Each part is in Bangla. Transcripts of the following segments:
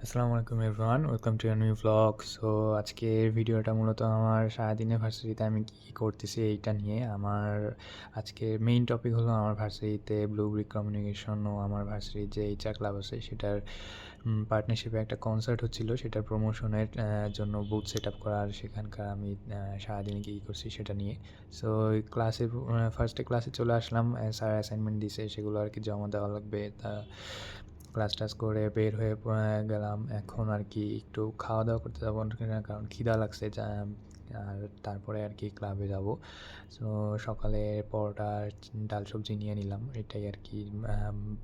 আসসালামু আলাইকুম everyone, welcome to a new vlog. So আজকের ভিডিওটা মূলত আমার সারাদিনে ভার্সিটিতে আমি কী করতেছি এইটা নিয়ে। আমার আজকের মেইন টপিক হলো আমার ভার্সিটিতে ব্লু ব্রিক কমিউনিকেশন ও আমার ভার্সিটির যে এইচআর ক্লাব আছে সেটার পার্টনারশিপে একটা কনসার্ট হচ্ছিল, সেটার প্রমোশনের জন্য বুথ সেট আপ করা, আর সেখানকার আমি সারাদিনে কী করছি সেটা নিয়ে। সো ক্লাসে ফার্স্টে ক্লাসে চলে আসলাম, স্যার অ্যাসাইনমেন্ট দিছে সেগুলো আর কি জমা দেওয়া লাগবে। তা ক্লাস টাস করে বের হয়ে গেলাম। এখন আর কি একটু খাওয়া দাওয়া করতে যাবো, কারণ খিদা লাগছে আর তারপরে আর কি ক্লাবে যাব। সো সকালে পরোটা আর ডাল সবজি নিয়ে নিলাম, এটাই আর কি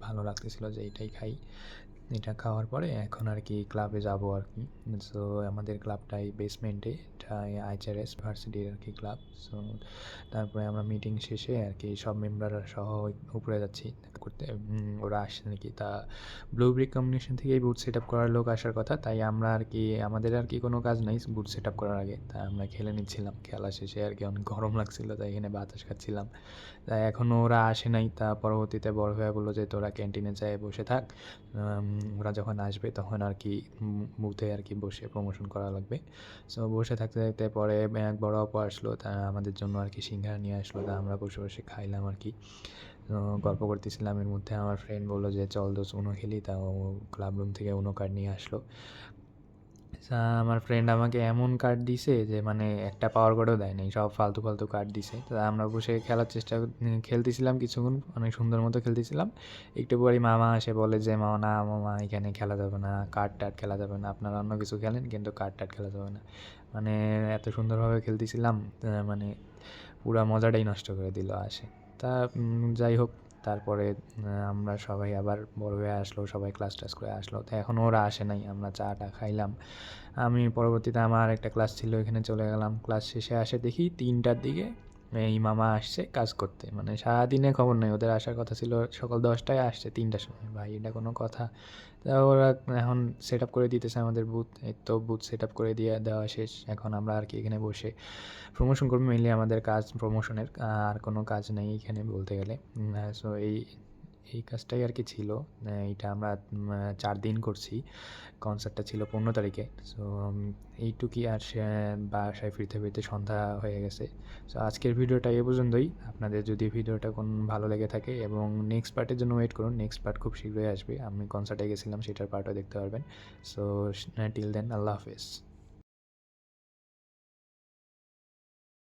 ভালো লাগতেছিল যে এটাই খাই। এটা খাওয়ার পরে এখন আর কি ক্লাবে যাব আর কি। সো আমাদের ক্লাবটাই বেসমেন্টে, এটা আইচারএস ভার্সিটির আর কি ক্লাব। সো তারপরে আমরা মিটিং শেষে আর কি সব মেম্বাররা সহ উপরে যাচ্ছি করতে। ওরা আসছে নাকি, তা ব্লু ব্রিক কমিউনিকেশন থেকেই বুথ সেট আপ করার লোক আসার কথা, তাই আমরা আর কি আমাদের আর কি কোনো কাজ নাই বুথ সেট আপ করার আগে, তাই আমরা খেলে নিচ্ছিলাম। খেলা শেষে আর কি অনেক গরম লাগছিল, তাই এখানে বাতাস খাচ্ছিলাম। তাই এখনও ওরা আসে নাই, তা পরবর্তীতে বড় হয়ে বললো যে তোরা ক্যান্টিনে যেয়ে বসে থাক, ওরা যখন আসবে তখন আর কি বুথে আর কি বসে প্রমোশন করা লাগবে। সো বসে থাকতে থাকতে পরে এক বড় আপু আসলো, তা আমাদের জন্য আর কি সিঙ্গারা নিয়ে আসলো, তা আমরা বসে বসে খাইলাম আর কি। তো গল্প করতেছিলাম, এর মধ্যে আমার ফ্রেন্ড বললো যে চল দোস্ত উনো খেলি, তা ও ক্লাব রুম থেকে উনো কার্ড নিয়ে আসলো। আমার ফ্রেন্ড আমাকে এমন কার্ড দিছে যে মানে একটা পাওয়ার কার্ডও দেয় নাই, সব ফালতু ফালতু কার্ড দিছে। তো আমরা বসে খেলার খেলতেছিলাম কিছুক্ষণ, অনেক সুন্দর মতো খেলতেছিলাম। একটু পরেই মামা এসে বলে যে মামা না মামা এখানে খেলা যাবে না, কার্ড টার্ড খেলা যাবে না, আপনারা অন্য কিছু খেলেন কিন্তু কার্ড টার্ড খেলা যাবে না। মানে এত সুন্দরভাবে খেলতেছিলাম, মানে পুরা মজাটাই নষ্ট করে দিল আসে। তা যাই হোক, তারপরে আমরা সবাই আবার বড় হয়ে আসলো, সবাই ক্লাস টাস করে আসলো। তো এখনও ওরা আসে নাই, আমরা চাটা খাইলাম। আমি পরবর্তীতে আমার একটা ক্লাস ছিল, এখানে চলে গেলাম। ক্লাস শেষে আসে দেখি 3টার দিকে এই মামা আসছে কাজ করতে। মানে সারাদিনে খবর নেই, ওদের আসার কথা ছিল সকাল 10টায়, আসছে 3টার সময়। ভাই এটা কোনো কথা? তা ওরা এখন সেট আপ করে দিতেছে আমাদের বুথ। এই তো বুথ সেট আপ করে দিয়ে দেওয়া শেষ। এখন আমরা আর কি এখানে বসে প্রমোশন করবো, মেইনলি আমাদের কাজ প্রমোশনের, আর কোনো কাজ নেই এখানে বলতে গেলে। সো এই কাজটাই আর কি ছিল। এইটা আমরা 4 দিন করছি। কনসার্টটা ছিল 15 তারিখে। সো এইটুকুই, আর বাসায় ফিরতে ফিরতে সন্ধ্যা হয়ে গেছে। সো আজকের ভিডিওটা এ পর্যন্তই। আপনাদের যদি ভিডিওটা ভালো লেগে থাকে, এবং নেক্সট পার্টের জন্য ওয়েট করুন, নেক্সট পার্ট খুব শীঘ্রই আসবে। আমি কনসার্টে গেছিলাম, সেটার পার্টও দেখতে পারবেন। সো টিল দেন, আল্লাহ হাফেজ।